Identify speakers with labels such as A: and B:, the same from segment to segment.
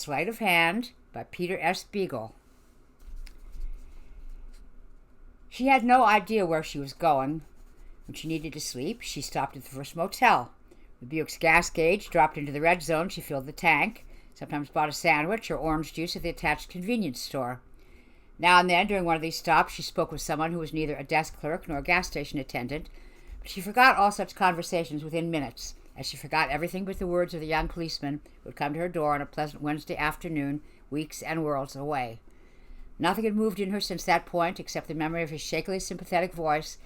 A: Sleight of Hand by Peter S. Beagle. She had no idea where she was going. When she needed to sleep, she stopped at the first motel. With Buick's gas gauge dropped into the red zone, she filled the tank, sometimes bought a sandwich or orange juice at the attached convenience store. Now and then, during one of these stops, she spoke with someone who was neither a desk clerk nor a gas station attendant, but she forgot all such conversations within minutes, as she forgot everything but the words of the young policeman who would come to her door on a pleasant Wednesday afternoon, weeks and worlds away. Nothing had moved in her since that point except the memory of his shakily sympathetic voice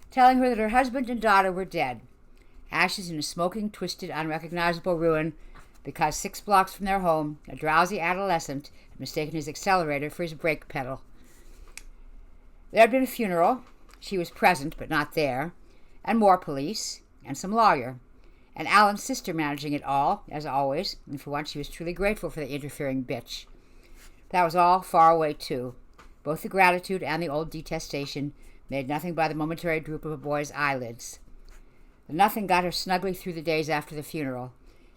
A: telling her that her husband and daughter were dead, ashes in a smoking, twisted, unrecognizable ruin because 6 blocks from their home a drowsy adolescent had mistaken his accelerator for his brake pedal. There had been a funeral. She was present but not there, and more police, and some lawyer, and Alan's sister managing it all, as always, and for once she was truly grateful for the interfering bitch. That was all far away, too. Both the gratitude and the old detestation made nothing by the momentary droop of a boy's eyelids. The nothing got her snugly through the days after the funeral,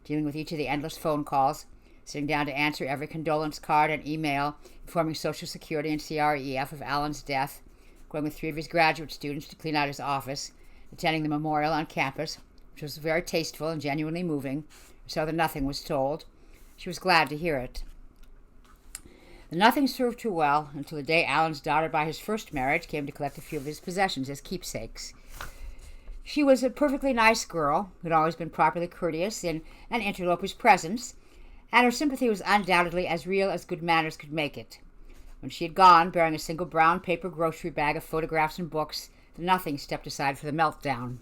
A: dealing with each of the endless phone calls, sitting down to answer every condolence card and email, informing Social Security and CREF of Alan's death, going with 3 of his graduate students to clean out his office, attending the memorial on campus, which was very tasteful and genuinely moving, so the nothing was told. She was glad to hear it. The nothing served her well until the day Alan's daughter by his first marriage came to collect a few of his possessions as keepsakes. She was a perfectly nice girl who had always been properly courteous in an interloper's presence, and her sympathy was undoubtedly as real as good manners could make it. When she had gone, bearing a single brown paper grocery bag of photographs and books, the nothing stepped aside for the meltdown.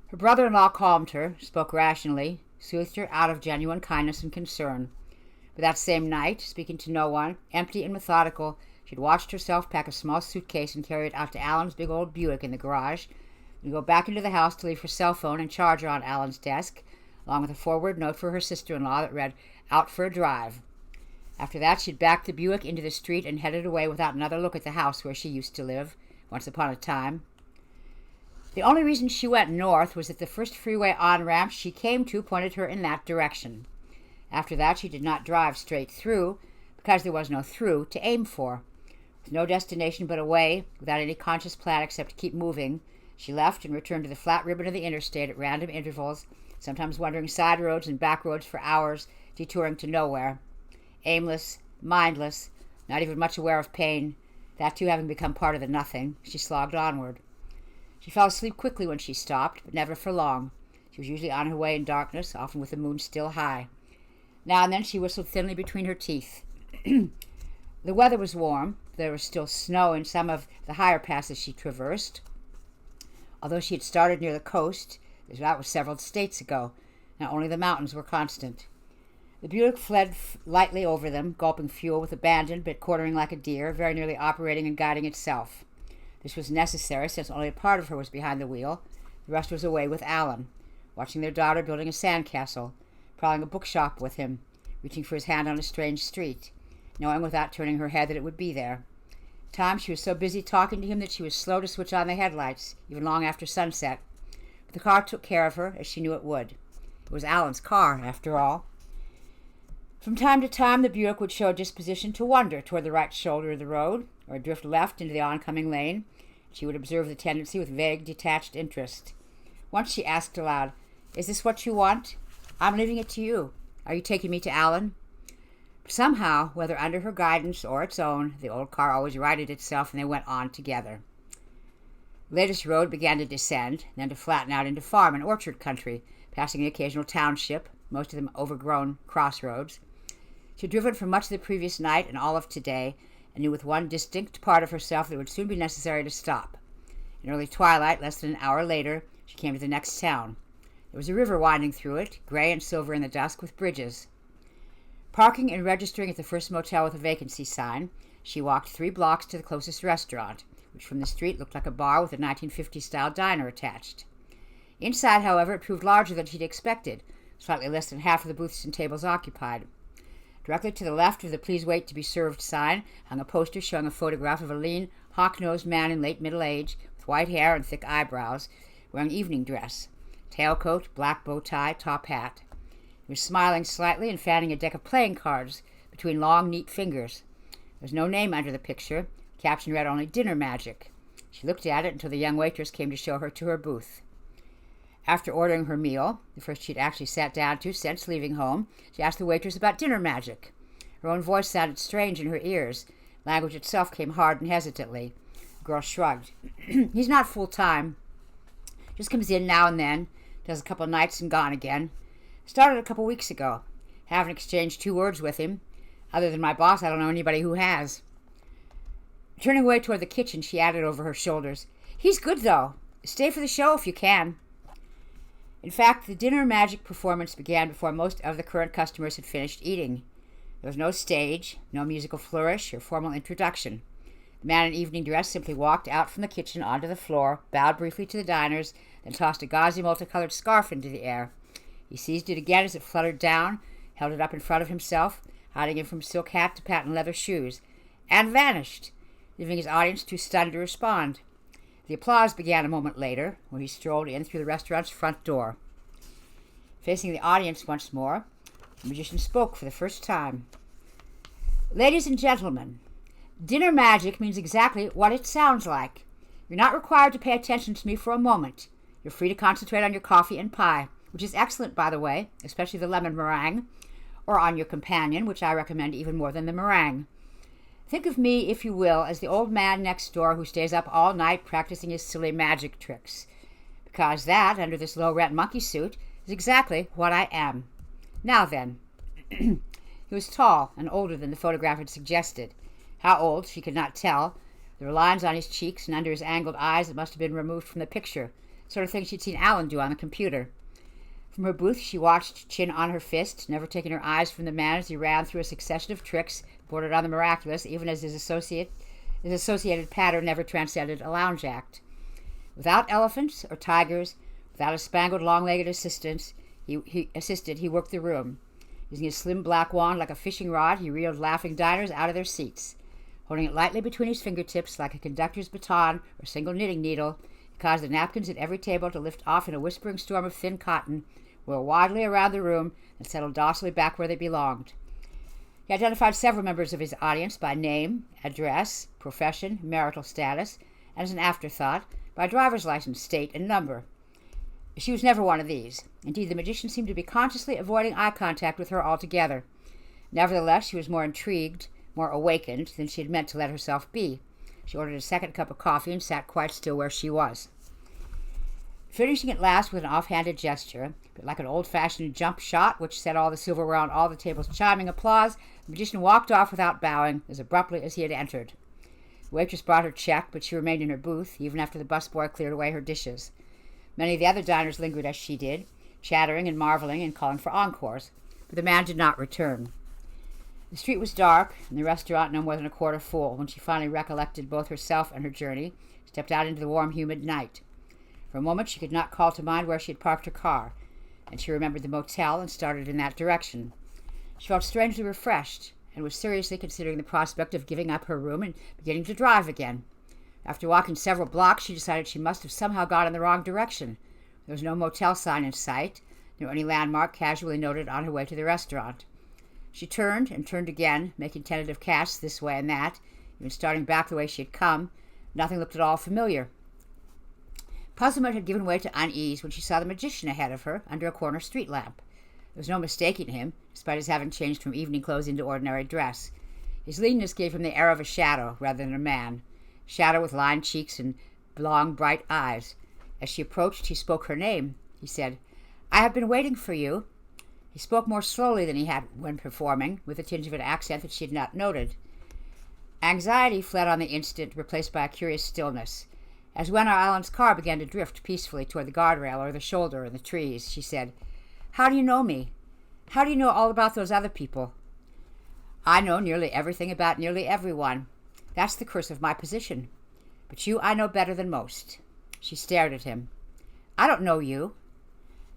A: Her brother-in-law calmed her, spoke rationally, soothed her out of genuine kindness and concern. But that same night, speaking to no one, empty and methodical, she had watched herself pack a small suitcase and carry it out to Alan's big old Buick in the garage, and go back into the house to leave her cell phone and charger on Alan's desk, along with a forward note for her sister-in-law that read, "Out for a drive." After that, she'd backed the Buick into the street and headed away without another look at the house where she used to live, once upon a time. The only reason she went north was that the first freeway on-ramp she came to pointed her in that direction. After that, she did not drive straight through, because there was no through to aim for. With no destination but away, without any conscious plan except to keep moving, she left and returned to the flat ribbon of the interstate at random intervals, sometimes wandering side roads and back roads for hours, detouring to nowhere. Aimless, mindless, not even much aware of pain, that too having become part of the nothing, she slogged onward. She fell asleep quickly when she stopped, but never for long. She was usually on her way in darkness, often with the moon still high. Now and then she whistled thinly between her teeth. The weather was warm. There was still snow in some of the higher passes she traversed. Although she had started near the coast, that was several states ago. Now only the mountains were constant. The Buick fled lightly over them, gulping fuel with abandon, but quartering like a deer, very nearly operating and guiding itself. This was necessary, since only a part of her was behind the wheel. The rest was away with Alan, watching their daughter building a sandcastle, prowling a bookshop with him, reaching for his hand on a strange street, knowing without turning her head that it would be there. At times she was so busy talking to him that she was slow to switch on the headlights, even long after sunset. But the car took care of her, as she knew it would. It was Alan's car, after all. From time to time, the Buick would show a disposition to wander toward the right shoulder of the road, or drift left into the oncoming lane. She would observe the tendency with vague, detached interest. Once she asked aloud, "Is this what you want? I'm leaving it to you. Are you taking me to Alan?" Somehow, whether under her guidance or its own, the old car always righted itself, and they went on together. The latest road began to descend, then to flatten out into farm and orchard country, passing the occasional township, most of them overgrown crossroads. She had driven for much of the previous night and all of today, and knew with one distinct part of herself that it would soon be necessary to stop. In early twilight, less than an hour later, she came to the next town. There was a river winding through it, gray and silver in the dusk, with bridges. Parking and registering at the first motel with a vacancy sign, she walked 3 blocks to the closest restaurant, which from the street looked like a bar with a 1950s-style diner attached. Inside, however, it proved larger than she'd expected, slightly less than half of the booths and tables occupied. Directly to the left of the "Please wait to be served" sign hung a poster showing a photograph of a lean, hawk-nosed man in late middle age, with white hair and thick eyebrows, wearing evening dress, tailcoat, black bow tie, top hat. He was smiling slightly and fanning a deck of playing cards between long, neat fingers. There was no name under the picture. The caption read only Dinner Magic. She looked at it until the young waitress came to show her to her booth. After ordering her meal, the first she'd actually sat down to since leaving home, she asked the waitress about Dinner Magic. Her own voice sounded strange in her ears. Language itself came hard and hesitantly. The girl shrugged. He's not full-time. Just comes in now and then, does a couple nights and gone again. Started a couple weeks ago. Haven't exchanged 2 words with him. Other than my boss, I don't know anybody who has. Turning away toward the kitchen, she added over her shoulders, He's good, though. Stay for the show if you can. In fact, the Dinner Magic performance began before most of the current customers had finished eating. There was no stage, no musical flourish or formal introduction. The man in evening dress simply walked out from the kitchen onto the floor, bowed briefly to the diners, then tossed a gauzy multicolored scarf into the air. He seized it again as it fluttered down, held it up in front of himself, hiding it from silk hat to patent leather shoes, and vanished, leaving his audience too stunned to respond. The applause began a moment later, when he strolled in through the restaurant's front door. Facing the audience once more, the magician spoke for the first time. Ladies and gentlemen, Dinner Magic means exactly what it sounds like. You're not required to pay attention to me for a moment. You're free to concentrate on your coffee and pie, which is excellent, by the way, especially the lemon meringue, or on your companion, which I recommend even more than the meringue. Think of me, if you will, as the old man next door who stays up all night practicing his silly magic tricks. Because that, under this low-rent monkey suit, is exactly what I am. Now then. He was tall and older than the photograph had suggested. How old, she could not tell. There were lines on his cheeks and under his angled eyes that must have been removed from the picture, sort of thing she'd seen Alan do on the computer. From her booth, she watched, chin on her fist, never taking her eyes from the man as he ran through a succession of tricks bordered on the miraculous, even as his associated pattern never transcended a lounge act. Without elephants or tigers, without a spangled long-legged assistant, he worked the room. Using his slim black wand like a fishing rod, he reeled laughing diners out of their seats. Holding it lightly between his fingertips like a conductor's baton or single knitting needle, he caused the napkins at every table to lift off in a whispering storm of thin cotton, whirl wildly around the room, and settle docilely back where they belonged. He identified several members of his audience by name, address, profession, marital status, and as an afterthought, by driver's license, state, and number. She was never one of these. Indeed, the magician seemed to be consciously avoiding eye contact with her altogether. Nevertheless, she was more intrigued, more awakened than she had meant to let herself be. She ordered a second cup of coffee and sat quite still where she was. Finishing at last with an offhanded gesture, but like an old-fashioned jump shot which set all the silverware on all the tables chiming applause, the magician walked off without bowing, as abruptly as he had entered. The waitress brought her check, but she remained in her booth, even after the busboy cleared away her dishes. Many of the other diners lingered as she did, chattering and marveling and calling for encores, but the man did not return. The street was dark, and the restaurant no more than a quarter full, when she finally recollected both herself and her journey, stepped out into the warm, humid night. For a moment she could not call to mind where she had parked her car, and she remembered the motel and started in that direction. She felt strangely refreshed, and was seriously considering the prospect of giving up her room and beginning to drive again. After walking several blocks, she decided she must have somehow gone in the wrong direction. There was no motel sign in sight, nor any landmark casually noted on her way to the restaurant. She turned and turned again, making tentative casts this way and that, even starting back the way she had come. Nothing looked at all familiar. Puzzlement had given way to unease when she saw the magician ahead of her under a corner street lamp. There was no mistaking him, despite his having changed from evening clothes into ordinary dress. His leanness gave him the air of a shadow rather than a man, shadow with lined cheeks and long, bright eyes. As she approached, he spoke her name. He said, "I have been waiting for you." He spoke more slowly than he had when performing, with a tinge of an accent that she had not noted. Anxiety fled on the instant, replaced by a curious stillness. As when Alan's car began to drift peacefully toward the guardrail or the shoulder or the trees, she said, "How do you know me? How do you know all about those other people?" "I know nearly everything about nearly everyone. That's the curse of my position. But you I know better than most." She stared at him. "I don't know you."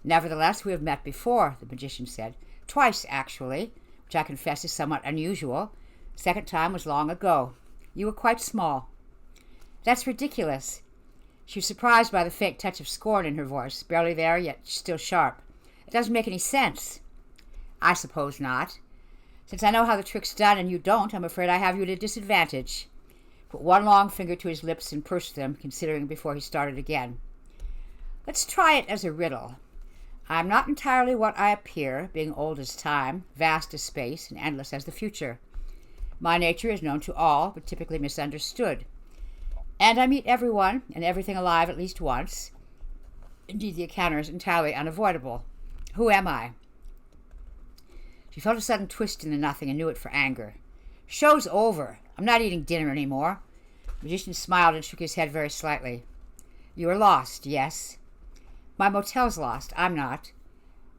A: "Nevertheless, we have met before," the magician said. "Twice, actually, which I confess is somewhat unusual. The second time was long ago. You were quite small." "That's ridiculous." She was surprised by the faint touch of scorn in her voice, barely there, yet still sharp. "It doesn't make any sense." I suppose not. Since I know how the trick's done and you don't, I'm afraid I have you at a disadvantage. Put one long finger to his lips and pursed them, considering before he started again. Let's try it as a riddle. I am not entirely what I appear, being old as time, vast as space, and endless as the future. My nature is known to all, but typically misunderstood. And I meet everyone and everything alive at least once. Indeed, the encounter is entirely unavoidable. Who am I? She felt a sudden twist in the nothing and knew it for anger. Show's over. I'm not eating dinner anymore. The magician smiled and shook his head very slightly. You are lost, yes. My motel's lost. I'm not.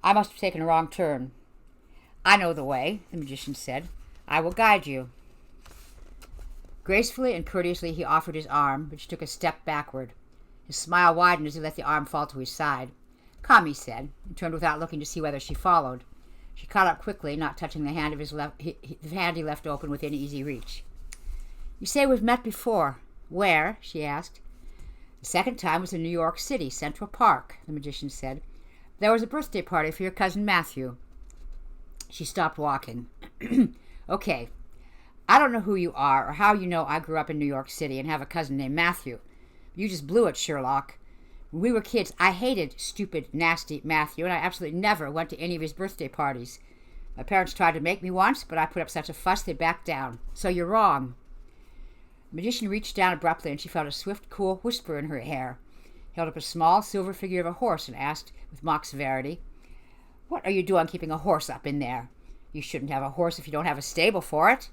A: I must have taken a wrong turn. I know the way, the magician said. I will guide you. Gracefully and courteously he offered his arm, but she took a step backward. His smile widened as he let the arm fall to his side. Come, he said, and turned without looking to see whether she followed. She caught up quickly, not touching the hand the hand he left open within easy reach. You say we've met before. Where? She asked. The second time was in New York City, Central Park, the magician said. There was a birthday party for your cousin Matthew. She stopped walking. Okay. I don't know who you are or how you know I grew up in New York City and have a cousin named Matthew. You just blew it, Sherlock. When we were kids, I hated stupid, nasty Matthew, and I absolutely never went to any of his birthday parties. My parents tried to make me once, but I put up such a fuss they backed down. So you're wrong. The magician reached down abruptly, and she felt a swift, cool whisper in her hair. He held up a small silver figure of a horse and asked, with mock severity, What are you doing keeping a horse up in there? You shouldn't have a horse if you don't have a stable for it.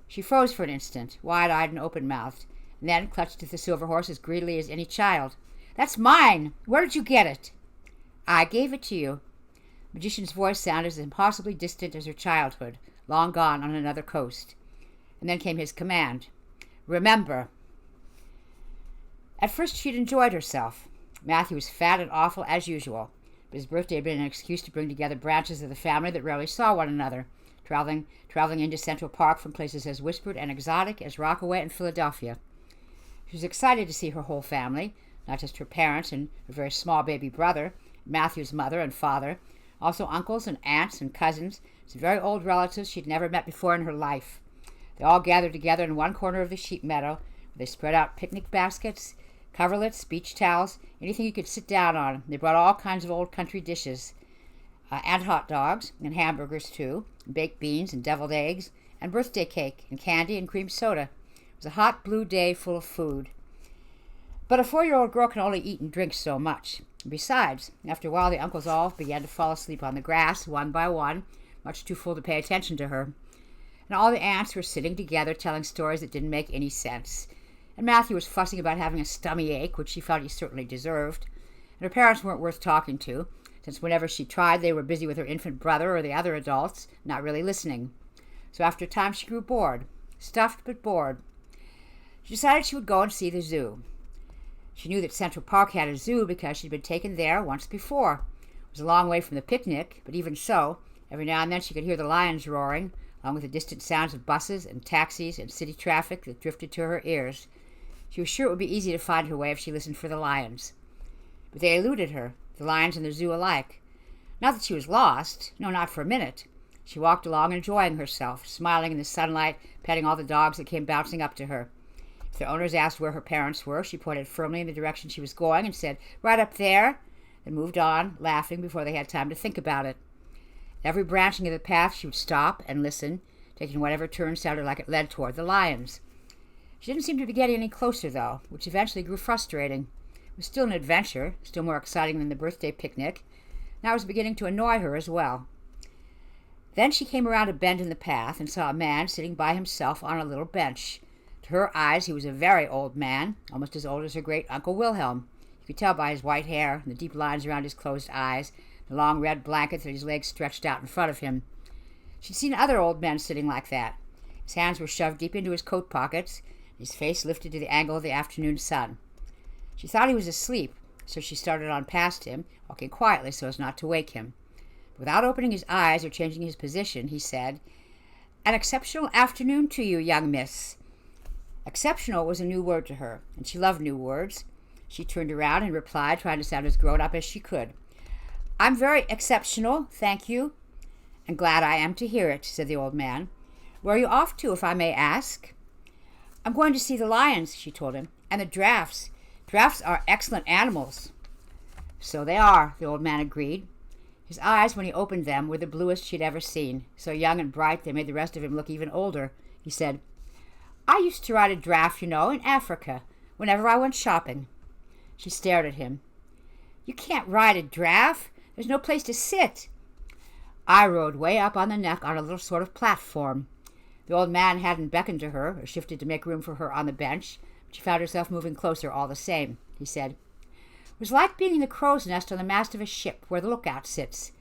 A: She froze for an instant, wide-eyed and open-mouthed, and then clutched at the silver horse as greedily as any child. That's mine! Where did you get it? I gave it to you. The magician's voice sounded as impossibly distant as her childhood, long gone on another coast. And then came his command. Remember. At first she'd enjoyed herself. Matthew was fat and awful as usual, but his birthday had been an excuse to bring together branches of the family that rarely saw one another, traveling into Central Park from places as whispered and exotic as Rockaway and Philadelphia. She was excited to see her whole family, not just her parents and her very small baby brother, Matthew's mother and father, also uncles and aunts and cousins, some very old relatives she'd never met before in her life. They all gathered together in one corner of the sheep meadow, where they spread out picnic baskets, coverlets, beach towels, anything you could sit down on. They brought all kinds of old country dishes, and hot dogs, and hamburgers too, and baked beans and deviled eggs, and birthday cake, and candy and cream soda. It was a hot blue day full of food. But a 4-year-old girl can only eat and drink so much. And besides, after a while the uncles all began to fall asleep on the grass, one by one, much too full to pay attention to her. And all the aunts were sitting together telling stories that didn't make any sense. And Matthew was fussing about having a stomach ache, which she felt he certainly deserved. And her parents weren't worth talking to, since whenever she tried they were busy with her infant brother or the other adults, not really listening. So after a time she grew bored, stuffed but bored. She decided she would go and see the zoo. She knew that Central Park had a zoo because she'd been taken there once before. It was a long way from the picnic, but even so, every now and then she could hear the lions roaring, along with the distant sounds of buses and taxis and city traffic that drifted to her ears. She was sure it would be easy to find her way if she listened for the lions. But they eluded her, the lions and the zoo alike. Not that she was lost, no, not for a minute. She walked along enjoying herself, smiling in the sunlight, petting all the dogs that came bouncing up to her. If their owners asked where her parents were, she pointed firmly in the direction she was going and said, Right up there, and moved on, laughing before they had time to think about it. At every branching of the path she would stop and listen, taking whatever turn sounded like it led toward the lions. She didn't seem to be getting any closer, though, which eventually grew frustrating. It was still an adventure, still more exciting than the birthday picnic. Now it was beginning to annoy her as well. Then she came around a bend in the path and saw a man sitting by himself on a little bench. To her eyes, he was a very old man, almost as old as her great-uncle Wilhelm. You could tell by his white hair, and the deep lines around his closed eyes, the long red blanket that his legs stretched out in front of him. She'd seen other old men sitting like that. His hands were shoved deep into his coat pockets, and his face lifted to the angle of the afternoon sun. She thought he was asleep, so she started on past him, walking quietly so as not to wake him. Without opening his eyes or changing his position, he said, An exceptional afternoon to you, young miss. Exceptional was a new word to her, and she loved new words. She turned around and replied, trying to sound as grown up as she could. I'm very exceptional, thank you. "And glad I am to hear it," said the old man. "Where are you off to, if I may ask?" "I'm going to see the lions," she told him, "and the giraffes. Giraffes are excellent animals." "So they are," the old man agreed. His eyes, when he opened them, were the bluest she'd ever seen. So young and bright, they made the rest of him look even older. He said, "I used to ride a giraffe, you know, in Africa, whenever I went shopping." She stared at him. "You can't ride a giraffe. There's no place to sit." "I rode way up on the neck on a little sort of platform." The old man hadn't beckoned to her or shifted to make room for her on the bench, but she found herself moving closer all the same. He said, "It was like being in the crow's nest on the mast of a ship where the lookout sits.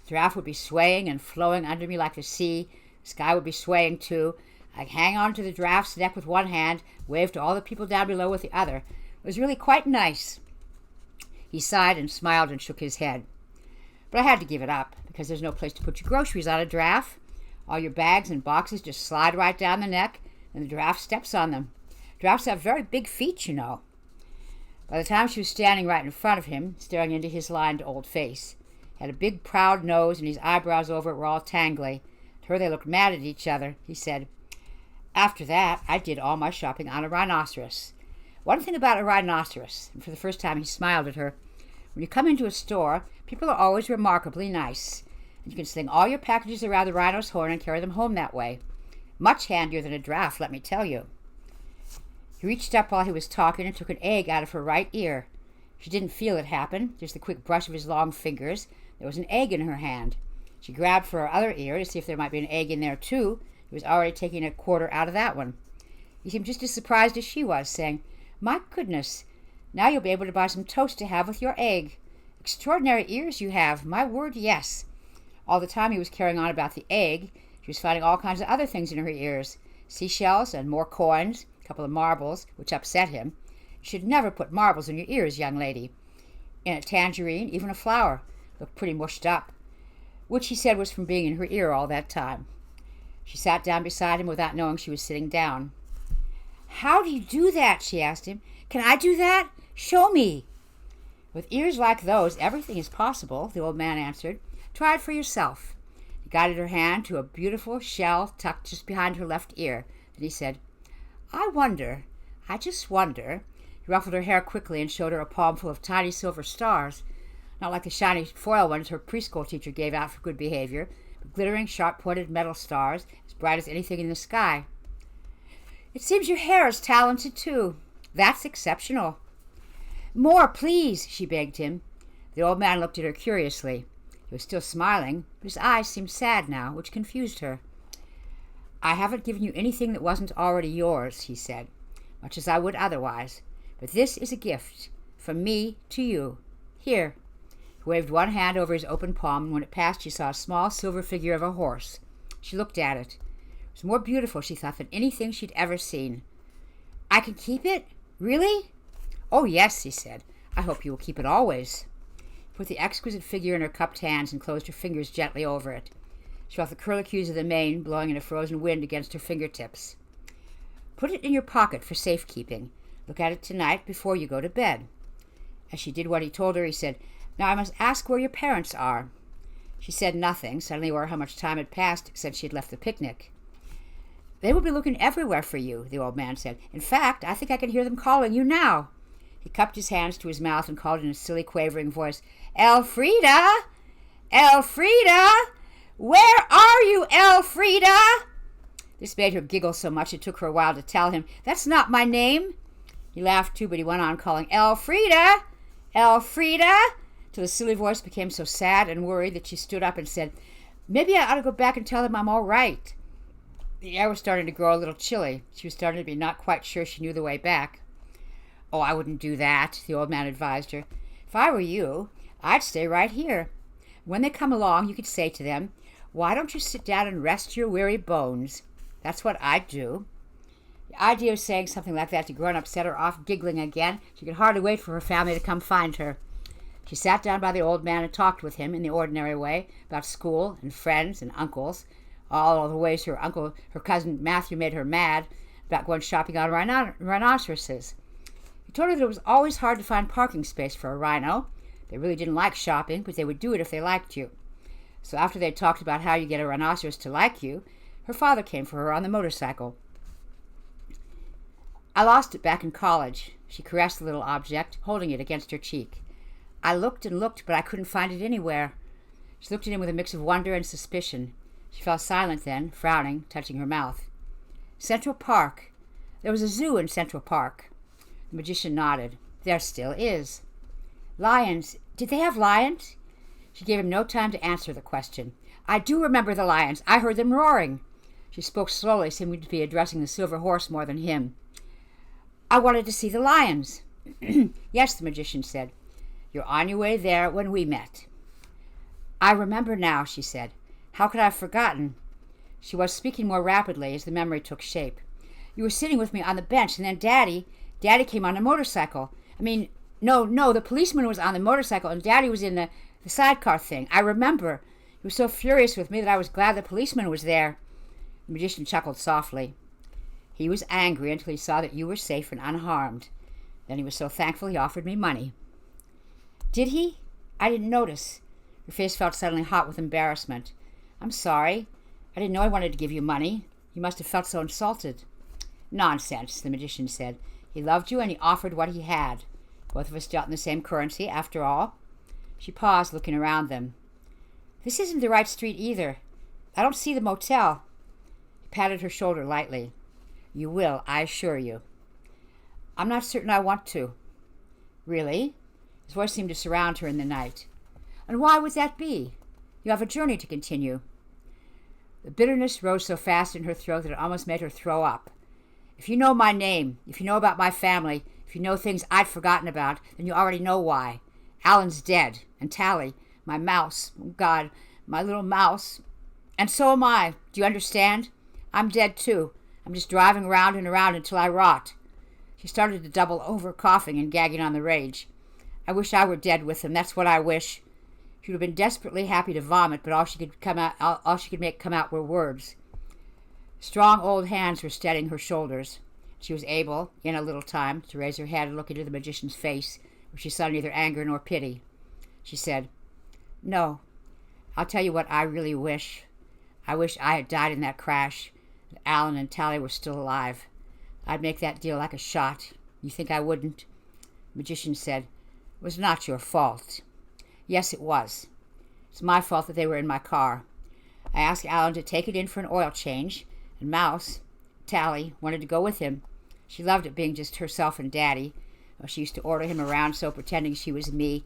A: The giraffe would be swaying and flowing under me like the sea. The sky would be swaying too. I'd hang on to the giraffe's neck with one hand, wave to all the people down below with the other. It was really quite nice." He sighed and smiled and shook his head. "But I had to give it up, because there's no place to put your groceries on a giraffe. All your bags and boxes just slide right down the neck, and the giraffe steps on them. Giraffes have very big feet, you know." By the time she was standing right in front of him, staring into his lined old face, he had a big proud nose, and his eyebrows over it were all tangly. To her they looked mad at each other. He said, "After that, I did all my shopping on a rhinoceros. One thing about a rhinoceros," and for the first time he smiled at her, "when you come into a store, people are always remarkably nice. And you can sling all your packages around the rhino's horn and carry them home that way. Much handier than a giraffe, let me tell you." He reached up while he was talking and took an egg out of her right ear. She didn't feel it happen, just the quick brush of his long fingers. There was an egg in her hand. She grabbed for her other ear to see if there might be an egg in there too. He was already taking a quarter out of that one. He seemed just as surprised as she was, saying, "My goodness, now you'll be able to buy some toast to have with your egg. Extraordinary ears you have, my word, yes." All the time he was carrying on about the egg, she was finding all kinds of other things in her ears. Seashells and more coins, a couple of marbles, which upset him. "You should never put marbles in your ears, young lady." In a tangerine, even a flower, looked pretty mushed up, which he said was from being in her ear all that time. She sat down beside him without knowing she was sitting down. "How do you do that?" she asked him. "Can I do that? Show me." "With ears like those, everything is possible," the old man answered. "Try it for yourself." He guided her hand to a beautiful shell tucked just behind her left ear. Then he said, I just wonder." He ruffled her hair quickly and showed her a palm full of tiny silver stars, not like the shiny foil ones her preschool teacher gave out for good behavior, but glittering, sharp-pointed metal stars, as bright as anything in the sky. "It seems your hair is talented, too." "That's exceptional." "More, please," she begged him. The old man looked at her curiously. He was still smiling, but his eyes seemed sad now, which confused her. "I haven't given you anything that wasn't already yours," he said, "much as I would otherwise. But this is a gift, from me to you. Here." He waved one hand over his open palm, and when it passed she saw a small silver figure of a horse. She looked at it. It was more beautiful, she thought, than anything she'd ever seen. "I can keep it? Really?" "Oh, yes," he said. "I hope you will keep it always." He put the exquisite figure in her cupped hands and closed her fingers gently over it. She felt the curlicues of the mane blowing in a frozen wind against her fingertips. "Put it in your pocket for safekeeping. Look at it tonight before you go to bed." As she did what he told her, he said, "Now I must ask where your parents are." She said nothing, suddenly aware how much time had passed since she had left the picnic. "They will be looking everywhere for you," the old man said. "In fact, I think I can hear them calling you now." He cupped his hands to his mouth and called in a silly, quavering voice, "Elfrida! Elfrida! Where are you, Elfrida?" This made her giggle so much it took her a while to tell him, "That's not my name." He laughed too, but he went on calling, "Elfrida! Elfrida!" till the silly voice became so sad and worried that she stood up and said, "Maybe I ought to go back and tell them I'm all right." The air was starting to grow a little chilly. She was starting to be not quite sure she knew the way back. "Oh, I wouldn't do that," the old man advised her. "If I were you, I'd stay right here. When they come along, you could say to them, 'Why don't you sit down and rest your weary bones?' That's what I'd do." The idea of saying something like that to grown-ups set her off giggling again. She could hardly wait for her family to come find her. She sat down by the old man and talked with him in the ordinary way about school and friends and uncles, all the ways her cousin Matthew made her mad, about going shopping on rhinoceroses. He told her that it was always hard to find parking space for a rhino. They really didn't like shopping, but they would do it if they liked you. So after they talked about how you get a rhinoceros to like you, her father came for her on the motorcycle. I lost it back in college. She caressed the little object, holding it against her cheek. I looked and looked, but I couldn't find it anywhere. She looked at him with a mix of wonder and suspicion. She fell silent then, frowning, touching her mouth. Central Park. There was a zoo in Central Park. The magician nodded. There still is. Lions. Did they have lions? She gave him no time to answer the question. I do remember the lions. I heard them roaring. She spoke slowly, seeming to be addressing the silver horse more than him. I wanted to see the lions. Yes, the magician said. You're on your way there when we met. I remember now, she said. How could I have forgotten? She was speaking more rapidly as the memory took shape. You were sitting with me on the bench, and then Daddy came on a motorcycle. No, the policeman was on the motorcycle, and Daddy was in the sidecar thing. I remember. He was so furious with me that I was glad the policeman was there. The magician chuckled softly. He was angry until he saw that you were safe and unharmed. Then he was so thankful he offered me money. Did he? I didn't notice. Her face felt suddenly hot with embarrassment. I'm sorry. I didn't know I wanted to give you money. You must have felt so insulted. Nonsense, the magician said. He loved you and he offered what he had. Both of us dealt in the same currency, after all. She paused, looking around them. This isn't the right street either. I don't see the motel. He patted her shoulder lightly. You will, I assure you. I'm not certain I want to. Really? His voice seemed to surround her in the night. And why would that be? You have a journey to continue. The bitterness rose so fast in her throat that it almost made her throw up. If you know my name, if you know about my family, if you know things I'd forgotten about, then you already know why. Alan's dead, and Tally, my mouse, oh God, my little mouse. And so am I. Do you understand? I'm dead too. I'm just driving around and around until I rot. She started to double over, coughing and gagging on the rage. I wish I were dead with him. That's what I wish. She would have been desperately happy to vomit, but all she could make come out were words. Strong old hands were steadying her shoulders. She was able, in a little time, to raise her head and look into the magician's face, where she saw neither anger nor pity. She said, No, I'll tell you what I really wish. I wish I had died in that crash, that Alan and Tally were still alive. I'd make that deal like a shot. You think I wouldn't? The magician said, It was not your fault. Yes, it was. It's my fault that they were in my car. I asked Alan to take it in for an oil change, and Mouse, Tally, wanted to go with him. She loved it being just herself and Daddy. She used to order him around so, pretending she was me.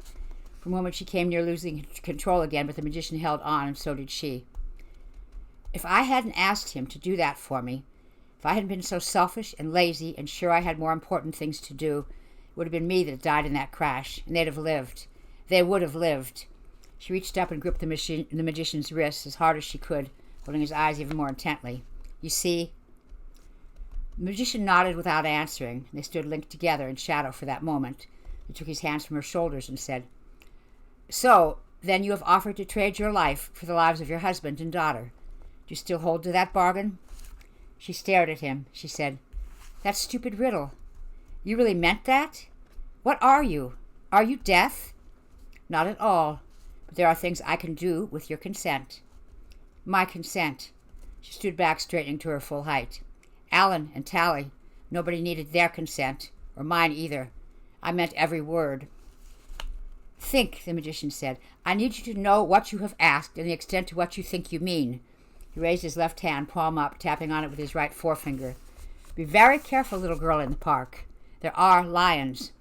A: For a moment she came near losing control again, but the magician held on, and so did she. If I hadn't asked him to do that for me, if I hadn't been so selfish and lazy and sure I had more important things to do, it would have been me that died in that crash, and they'd have lived. They would have lived. She reached up and gripped the magician's wrist as hard as she could, holding his eyes even more intently. You see? The magician nodded without answering. They stood linked together in shadow for that moment. He took his hands from her shoulders and said, So, then you have offered to trade your life for the lives of your husband and daughter. Do you still hold to that bargain? She stared at him. She said, That stupid riddle. You really meant that? What are you? Are you death? Not at all. But there are things I can do with your consent. My consent. She stood back, straightening to her full height. Alan and Tally. Nobody needed their consent, or mine either. I meant every word. Think, the magician said. I need you to know what you have asked and the extent to what you think you mean. He raised his left hand, palm up, tapping on it with his right forefinger. Be very careful, little girl in the park. There are lions.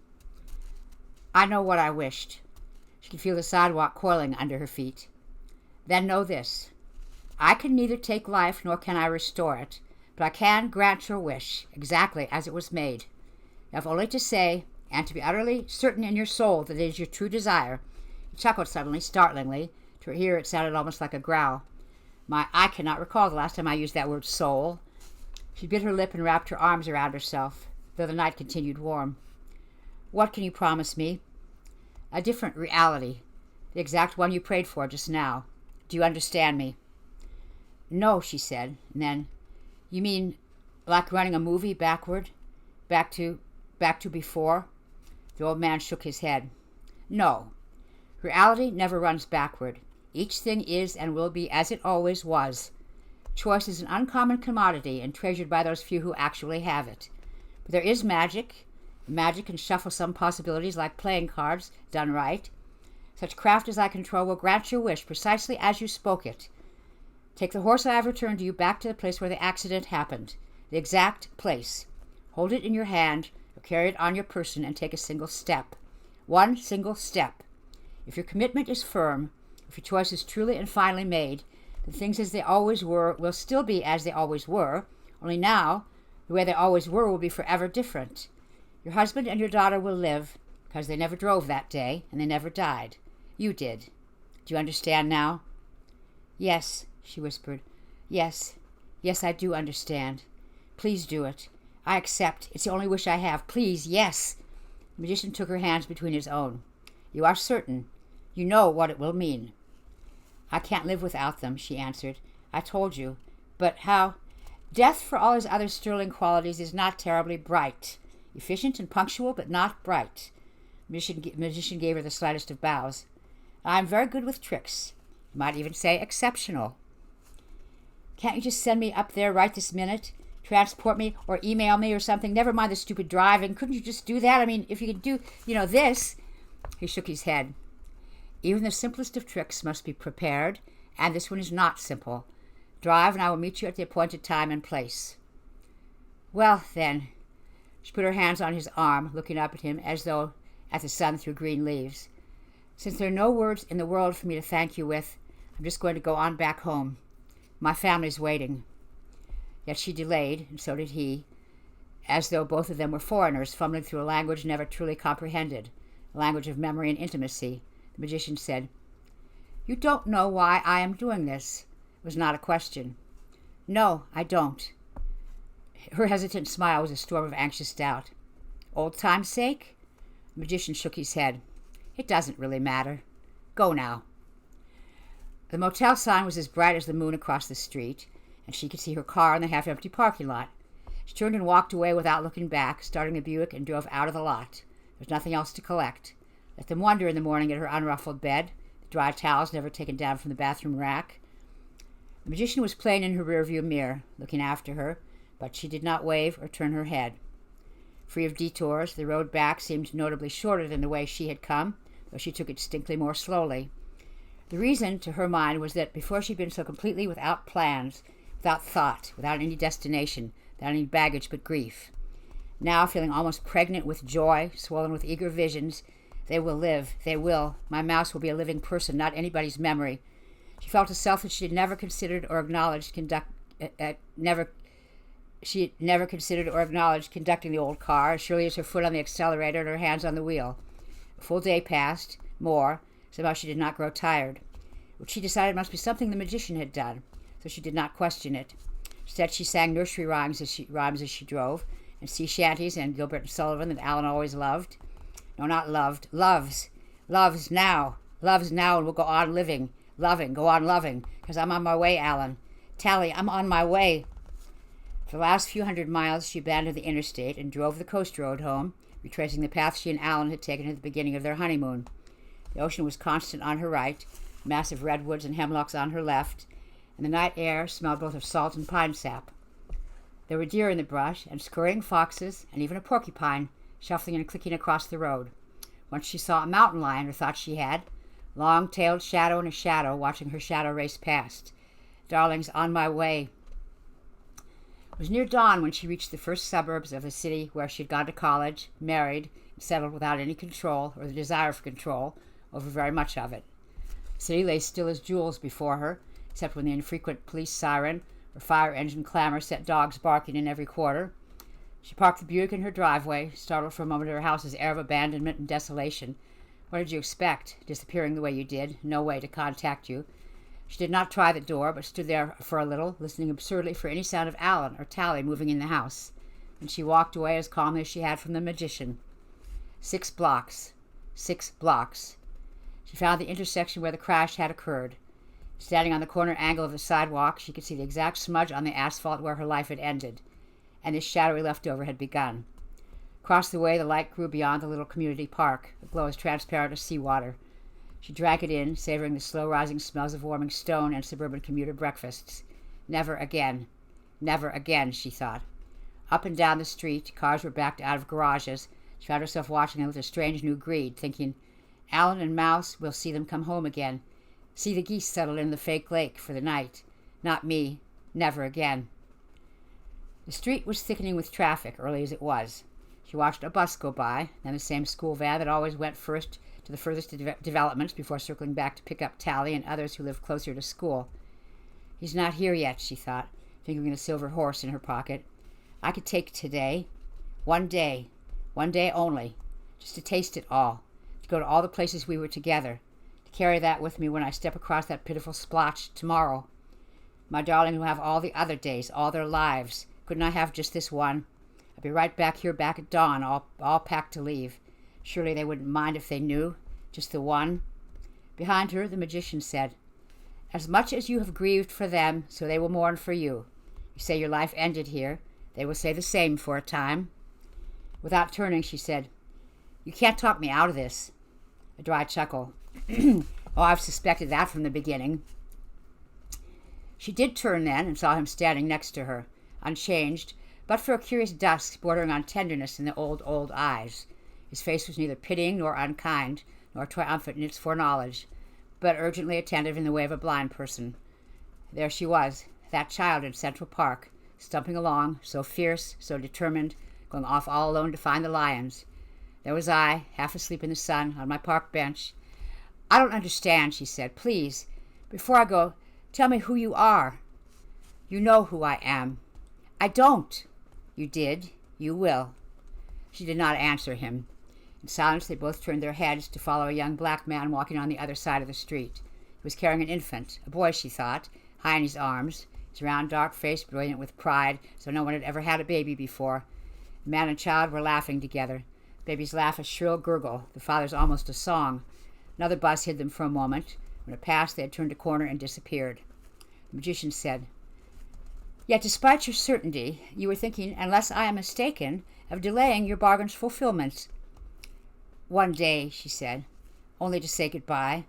A: I know what I wished. She could feel the sidewalk coiling under her feet. Then know this. I can neither take life nor can I restore it, but I can grant your wish, exactly as it was made. You have only to say, and to be utterly certain in your soul that it is your true desire. He chuckled suddenly, startlingly. To her ear it sounded almost like a growl. I cannot recall the last time I used that word soul. She bit her lip and wrapped her arms around herself, though the night continued warm. What can you promise me? A different reality, the exact one you prayed for just now. Do you understand me? No, she said, and then, You mean like running a movie backward? Back to before? The old man shook his head. No. Reality never runs backward. Each thing is and will be as it always was. Choice is an uncommon commodity and treasured by those few who actually have it. But there is magic. Magic can shuffle some possibilities like playing cards, done right. Such craft as I control will grant your wish precisely as you spoke it. Take the horse I have returned to you back to the place where the accident happened. The exact place. Hold it in your hand or carry it on your person and take a single step. One single step. If your commitment is firm, if your choice is truly and finally made, then things as they always were will still be as they always were, only now the way they always were will be forever different. Your husband and your daughter will live because they never drove that day and they never died. You did. Do you understand now? Yes, she whispered. Yes, I do understand. Please do it. I accept. It's the only wish I have. Please, yes. The magician took her hands between his own. You are certain. You know what it will mean. I can't live without them, she answered. I told you. But how? Death, for all his other sterling qualities, is not terribly bright. Efficient and punctual, but not bright. The magician gave her the slightest of bows. I am very good with tricks. You might even say exceptional. Can't you just send me up there right this minute? Transport me or email me or something? Never mind the stupid driving. Couldn't you just do that? I mean, if you could do, this. He shook his head. Even the simplest of tricks must be prepared, and this one is not simple. Drive, and I will meet you at the appointed time and place. Well, then. She put her hands on his arm, looking up at him as though at the sun through green leaves. Since there are no words in the world for me to thank you with, I'm just going to go on back home. My family's waiting. Yet she delayed, and so did he, as though both of them were foreigners fumbling through a language never truly comprehended, a language of memory and intimacy. The magician said, You don't know why I am doing this. It was not a question. No, I don't. Her hesitant smile was a storm of anxious doubt. Old time's sake? The magician shook his head. It doesn't really matter. Go now. The motel sign was as bright as the moon across the street, and she could see her car in the half-empty parking lot. She turned and walked away without looking back, starting the Buick, and drove out of the lot. There was nothing else to collect. Let them wonder in the morning at her unruffled bed, the dry towels never taken down from the bathroom rack. The magician was plain in her rearview mirror, looking after her, but she did not wave or turn her head. Free of detours, the road back seemed notably shorter than the way she had come, though she took it distinctly more slowly. The reason, to her mind, was that before she'd been so completely without plans, without thought, without any destination, without any baggage but grief. Now, feeling almost pregnant with joy, swollen with eager visions, they will live, they will. My mouse will be a living person, not anybody's memory. She felt a self that she had never considered or acknowledged conducting the old car, as surely as her foot on the accelerator and her hands on the wheel. A full day passed, more. Somehow she did not grow tired, which she decided must be something the magician had done, so she did not question it. Instead, she sang nursery rhymes as she drove, and sea shanties and Gilbert and Sullivan that Alan always loved. No, not loved. Loves. Loves now. Loves now and will go on living. Loving. Go on loving. Because I'm on my way, Alan. Tally, I'm on my way. For the last few hundred miles, she abandoned the interstate and drove the coast road home, retracing the path she and Alan had taken at the beginning of their honeymoon. The ocean was constant on her right, massive redwoods and hemlocks on her left, and the night air smelled both of salt and pine sap. There were deer in the brush, and scurrying foxes, and even a porcupine, shuffling and clicking across the road. Once she saw a mountain lion, or thought she had, long-tailed shadow in a shadow, watching her shadow race past. Darlings, on my way. It was near dawn when she reached the first suburbs of the city where she had gone to college, married, and settled without any control, or the desire for control, over very much of it. The city lay still as jewels before her, except when the infrequent police siren or fire engine clamor set dogs barking in every quarter. She parked the Buick in her driveway, startled for a moment at her house's air of abandonment and desolation. What did you expect, disappearing the way you did, no way to contact you? She did not try the door, but stood there for a little, listening absurdly for any sound of Alan or Tally moving in the house. And she walked away as calmly as she had from the magician. 6 blocks. 6 blocks. She found the intersection where the crash had occurred. Standing on the corner angle of the sidewalk, she could see the exact smudge on the asphalt where her life had ended, and this shadowy leftover had begun. Across the way, the light grew beyond the little community park, the glow as transparent as seawater. She drank it in, savoring the slow-rising smells of warming stone and suburban commuter breakfasts. Never again. Never again, she thought. Up and down the street, cars were backed out of garages. She found herself watching them with a strange new greed, thinking, Alan and Mouse will see them come home again. See the geese settle in the fake lake for the night. Not me. Never again. The street was thickening with traffic, early as it was. She watched a bus go by, then the same school van that always went first to the furthest developments before circling back to pick up Tally and others who lived closer to school. He's not here yet, she thought, fingering the silver horse in her pocket. I could take today. One day only, just to taste it all, to go to all the places we were together, to carry that with me when I step across that pitiful splotch tomorrow. My darling will have all the other days, all their lives. Couldn't I have just this one? I'd be right back here back at dawn, all packed to leave. Surely they wouldn't mind if they knew. Just the one. Behind her, the magician said, As much as you have grieved for them, so they will mourn for you. You say your life ended here. They will say the same for a time. Without turning, she said, You can't talk me out of this. A dry chuckle. Oh, I've suspected that from the beginning. She did turn then and saw him standing next to her, unchanged, but for a curious dusk bordering on tenderness in the old eyes. His face was neither pitying nor unkind, nor triumphant in its foreknowledge, but urgently attentive in the way of a blind person. There she was, that child in Central Park, stumping along, so fierce, so determined, going off all alone to find the lions. There was I, half asleep in the sun, on my park bench. I don't understand, she said. Please, before I go, tell me who you are. You know who I am. I don't. You did. You will. She did not answer him. In silence, they both turned their heads to follow a young black man walking on the other side of the street. He was carrying an infant, a boy, she thought, high in his arms, his round, dark face brilliant with pride, so no one had ever had a baby before. The man and child were laughing together. The baby's laugh a shrill gurgle, the father's almost a song. Another bus hid them for a moment. When it passed, they had turned a corner and disappeared. The magician said, Yet despite your certainty, you were thinking, unless I am mistaken, of delaying your bargain's fulfillment. One day, she said, only to say goodbye,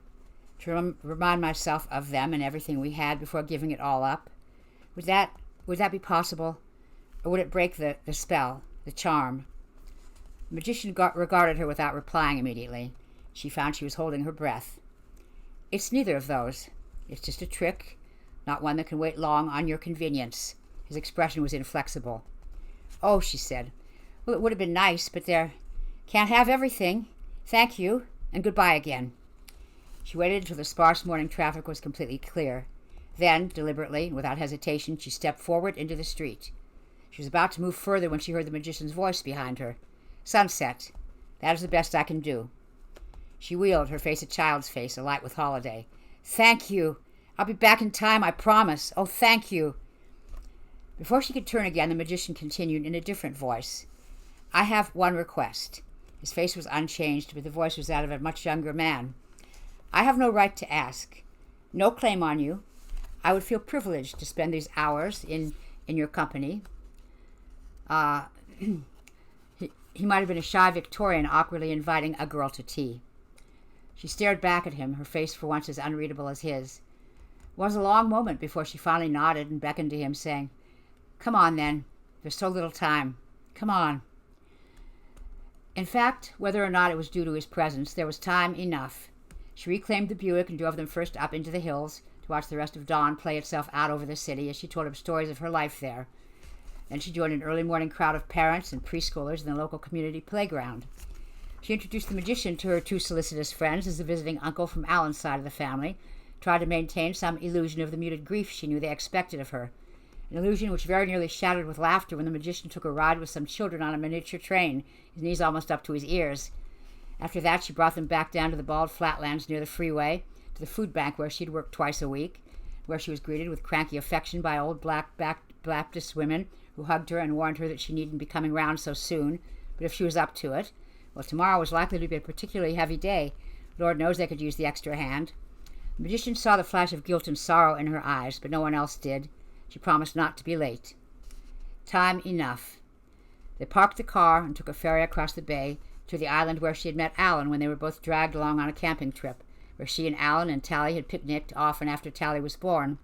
A: to remind myself of them and everything we had before giving it all up. Would that be possible? Or would it break the spell, the charm? The magician regarded her without replying immediately. She found she was holding her breath. It's neither of those. It's just a trick, not one that can wait long on your convenience. His expression was inflexible. Oh, she said. Well, it would have been nice, but there. Can't have everything. Thank you, and goodbye again. She waited until the sparse morning traffic was completely clear. Then, deliberately and without hesitation, she stepped forward into the street. She was about to move further when she heard the magician's voice behind her. Sunset. That is the best I can do. She wheeled, her face a child's face, alight with holiday. Thank you. I'll be back in time, I promise. Oh, thank you. Before she could turn again, the magician continued in a different voice. I have one request. His face was unchanged, but the voice was that of a much younger man. I have no right to ask. No claim on you. I would feel privileged to spend these hours in your company. He might have been a shy Victorian awkwardly inviting a girl to tea. She stared back at him, her face for once as unreadable as his. It was a long moment before she finally nodded and beckoned to him, saying, Come on, then. There's so little time. Come on. In fact, whether or not it was due to his presence, there was time enough. She reclaimed the Buick and drove them first up into the hills to watch the rest of dawn play itself out over the city as she told him stories of her life there. Then she joined an early morning crowd of parents and preschoolers in the local community playground. She introduced the magician to her two solicitous friends as the visiting uncle from Alan's side of the family, tried to maintain some illusion of the muted grief she knew they expected of her, an illusion which very nearly shattered with laughter when the magician took a ride with some children on a miniature train, his knees almost up to his ears. After that, she brought them back down to the bald flatlands near the freeway, to the food bank where she'd worked twice a week, where she was greeted with cranky affection by old black-backed Baptist women who hugged her and warned her that she needn't be coming round so soon, but if she was up to it. Well, tomorrow was likely to be a particularly heavy day. Lord knows they could use the extra hand. The magician saw the flash of guilt and sorrow in her eyes, but no one else did. She promised not to be late. Time enough. They parked the car and took a ferry across the bay to the island where she had met Alan when they were both dragged along on a camping trip, where she and Alan and Tally had picnicked often after Tally was born.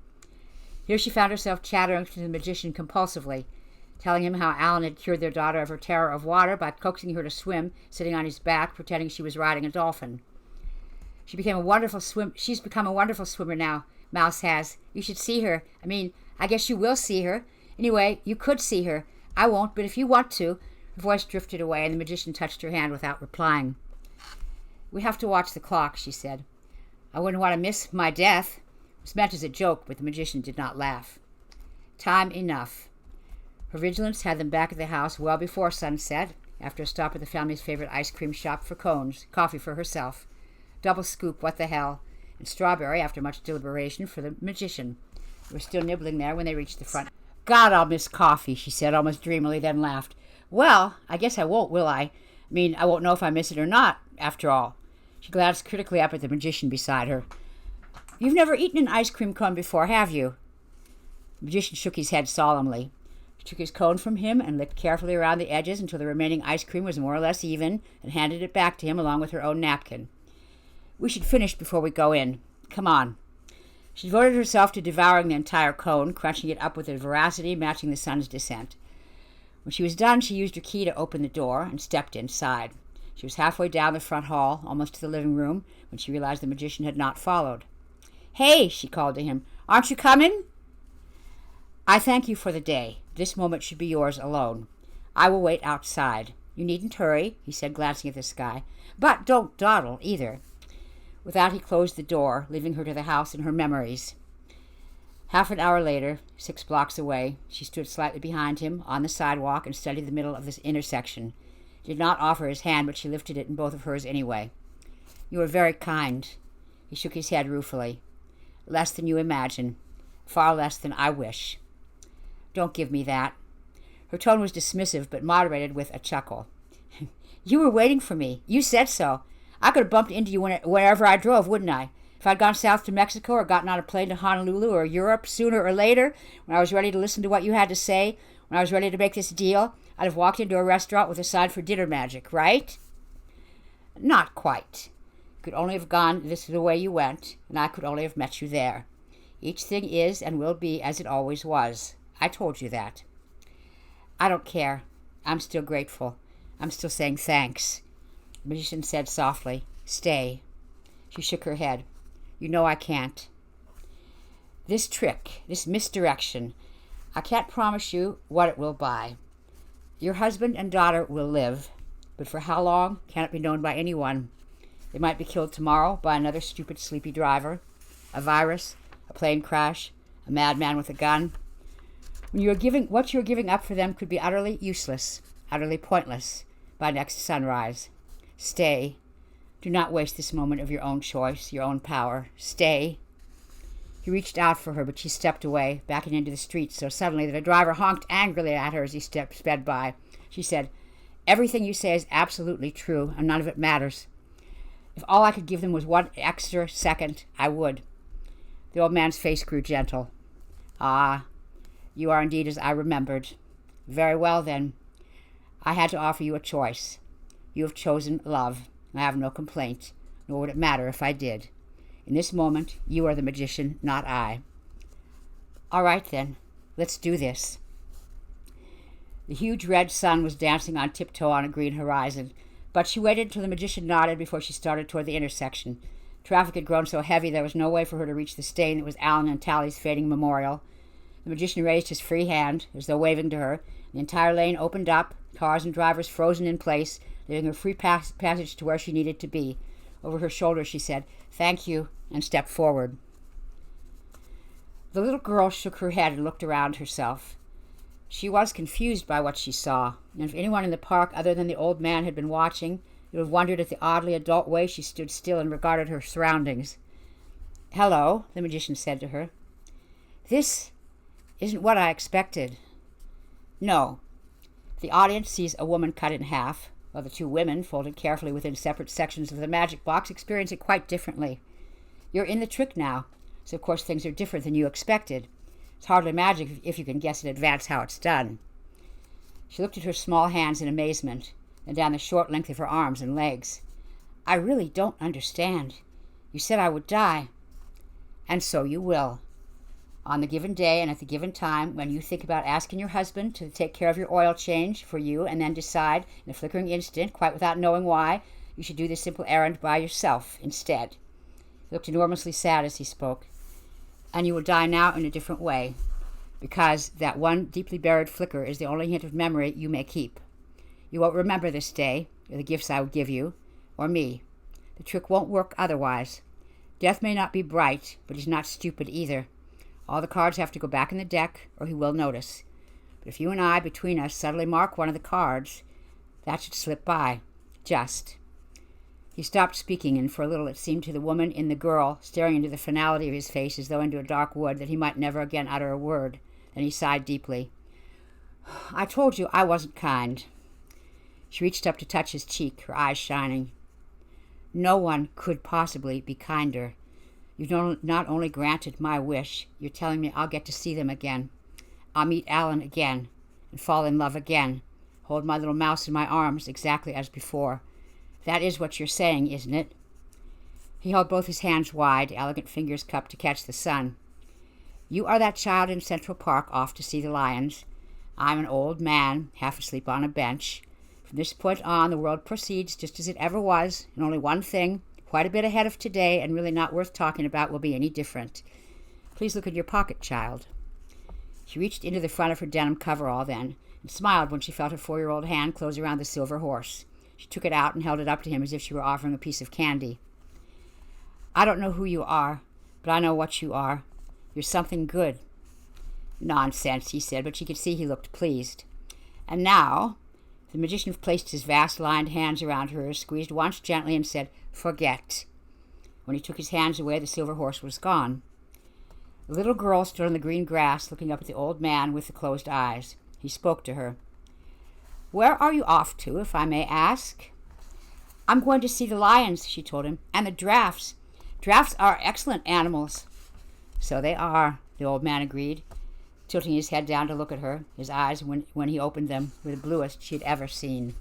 A: Here she found herself chattering to the magician compulsively, telling him how Alan had cured their daughter of her terror of water by coaxing her to swim, sitting on his back, pretending she was riding a dolphin. She's become a wonderful swimmer now, Mouse has. You should see her. I guess you will see her. Anyway, you could see her. I won't, but if you want to. Her voice drifted away, and the magician touched her hand without replying. We have to watch the clock, she said. I wouldn't want to miss my death. It was meant as a joke, but the magician did not laugh. Time enough. Her vigilance had them back at the house well before sunset, after a stop at the family's favorite ice cream shop for cones, coffee for herself, double scoop, what the hell, and strawberry, after much deliberation, for the magician. They were still nibbling there when they reached the front. God, I'll miss coffee, she said, almost dreamily, then laughed. Well, I guess I won't, will I? I won't know if I miss it or not, after all. She glanced critically up at the magician beside her. You've never eaten an ice cream cone before, have you? The magician shook his head solemnly. She took his cone from him and licked carefully around the edges until the remaining ice cream was more or less even, and handed it back to him along with her own napkin. We should finish before we go in. Come on. She devoted herself to devouring the entire cone, crunching it up with a voracity matching the sun's descent. When she was done, she used her key to open the door and stepped inside. She was halfway down the front hall, almost to the living room, when she realized the magician had not followed. Hey, she called to him. Aren't you coming? I thank you for the day. This moment should be yours alone. I will wait outside. You needn't hurry, he said, glancing at the sky. But don't dawdle, either. With that, he closed the door, leaving her to the house and her memories. Half an hour later, 6 blocks away, she stood slightly behind him on the sidewalk and studied the middle of this intersection. He did not offer his hand, but she lifted it in both of hers anyway. You are very kind. He shook his head ruefully. Less than you imagine. Far less than I wish. Don't give me that. Her tone was dismissive, but moderated with a chuckle. You were waiting for me. You said so. I could have bumped into you wherever I drove, wouldn't I? If I'd gone south to Mexico or gotten on a plane to Honolulu or Europe sooner or later, when I was ready to listen to what you had to say, when I was ready to make this deal, I'd have walked into a restaurant with a sign for dinner magic, right? Not quite. You could only have gone this the way you went, and I could only have met you there. Each thing is and will be as it always was. I told you that. I don't care. I'm still grateful. I'm still saying thanks. The magician said softly, Stay. She shook her head. You know I can't. This trick, this misdirection, I can't promise you what it will buy. Your husband and daughter will live, but for how long cannot be known by anyone. They might be killed tomorrow by another stupid, sleepy driver, a virus, a plane crash, a madman with a gun. What you're giving up for them could be utterly useless, utterly pointless by next sunrise. Stay. Do not waste this moment of your own choice, your own power. Stay. He reached out for her, but she stepped away, backing into the street so suddenly that a driver honked angrily at her as he sped by. She said, Everything you say is absolutely true, and none of it matters. If all I could give them was 1 extra second, I would. The old man's face grew gentle. Ah, you are indeed as I remembered. Very well, then. I had to offer you a choice. You have chosen love. I have no complaint, nor would it matter if I did. In this moment, you are the magician, not I. All right, then. Let's do this. The huge red sun was dancing on tiptoe on a green horizon, but she waited until the magician nodded before she started toward the intersection. Traffic had grown so heavy there was no way for her to reach the stain that was Alan and Tally's fading memorial. The magician raised his free hand, as though waving to her. The entire lane opened up, cars and drivers frozen in place, leaving her free passage to where she needed to be. Over her shoulder she said, Thank you, and stepped forward. The little girl shook her head and looked around herself. She was confused by what she saw, and if anyone in the park other than the old man had been watching, they would have wondered at the oddly adult way she stood still and regarded her surroundings. Hello, the magician said to her. This isn't what I expected. No. The audience sees a woman cut in half, while the 2 women, folded carefully within separate sections of the magic box, experience it quite differently. You're in the trick now, so of course things are different than you expected. It's hardly magic if you can guess in advance how it's done. She looked at her small hands in amazement, then down the short length of her arms and legs. I really don't understand. You said I would die. And so you will. On the given day and at the given time, when you think about asking your husband to take care of your oil change for you and then decide in a flickering instant, quite without knowing why, you should do this simple errand by yourself instead. He looked enormously sad as he spoke. And you will die now in a different way, because that one deeply buried flicker is the only hint of memory you may keep. You won't remember this day, or the gifts I would give you, or me. The trick won't work otherwise. Death may not be bright, but he's not stupid either. All the cards have to go back in the deck, or he will notice. But if you and I, between us, subtly mark one of the cards, that should slip by. Just. He stopped speaking, and for a little it seemed to the woman in the girl, staring into the finality of his face as though into a dark wood, that he might never again utter a word. Then he sighed deeply. I told you I wasn't kind. She reached up to touch his cheek, her eyes shining. No one could possibly be kinder. You've not only granted my wish, you're telling me I'll get to see them again. I'll meet Alan again and fall in love again, hold my little mouse in my arms exactly as before. That is what you're saying, isn't it? He held both his hands wide, elegant fingers cupped to catch the sun. You are that child in Central Park off to see the lions. I'm an old man, half asleep on a bench. From this point on, the world proceeds just as it ever was, and only one thing, quite a bit ahead of today and really not worth talking about, will be any different. Please look in your pocket, child. She reached into the front of her denim coverall then, and smiled when she felt her 4-year-old hand close around the silver horse. She took it out and held it up to him as if she were offering a piece of candy. I don't know who you are, but I know what you are. You're something good. Nonsense, he said, but she could see he looked pleased. And now, the magician placed his vast lined hands around hers, squeezed once gently, and said, Forget. When he took his hands away, the silver horse was gone. The little girl stood on the green grass, looking up at the old man with the closed eyes. He spoke to her. Where are you off to, if I may ask? I'm going to see the lions, she told him, and the giraffes. Giraffes are excellent animals. So they are, the old man agreed, tilting his head down to look at her. His eyes, when he opened them, were the bluest she had ever seen.